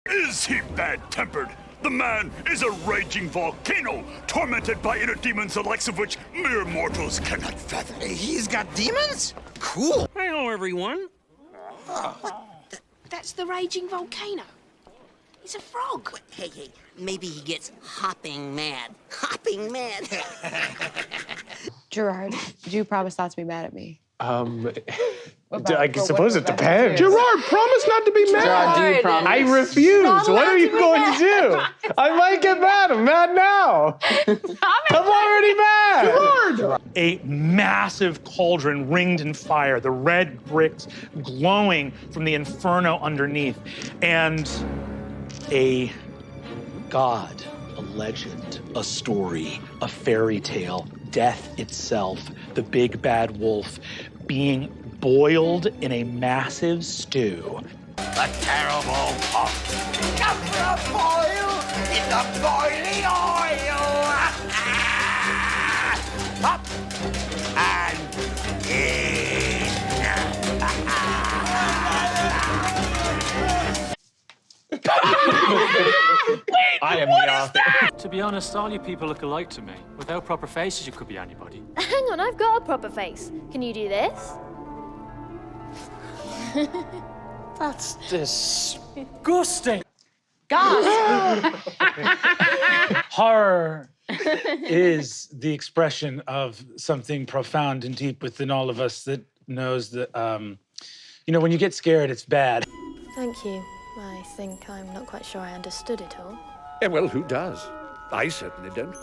Is he bad-tempered? The man is a raging volcano, tormented by inner demons the likes of which mere mortals cannot fathom. He's got demons? Cool. Hello, everyone. That's the raging volcano. He's a frog. Wait, hey, maybe he gets hopping mad. Hopping mad. Gerard, do you promise not to be mad at me? I suppose it depends. Gerard, promise not to be mad. Gerard, do you promise? I refuse. What are you going to do? I might get mad. I'm mad now. I'm already mad. Gerard! A massive cauldron ringed in fire, the red bricks glowing from the inferno underneath, and a god, a legend, a story, a fairy tale, death itself, the big bad wolf, being boiled in a massive stew. A terrible pot. Come for a boil in the boiling oil. Up and in. I am the author. To be honest, all you people look alike to me. Without proper faces, you could be anybody. Hang on, I've got a proper face. Can you do this? That's disgusting. God! Horror is the expression of something profound and deep within all of us that knows that, when you get scared, it's bad. Thank you. I think I'm not quite sure I understood it all. Yeah, well, who does? I certainly don't.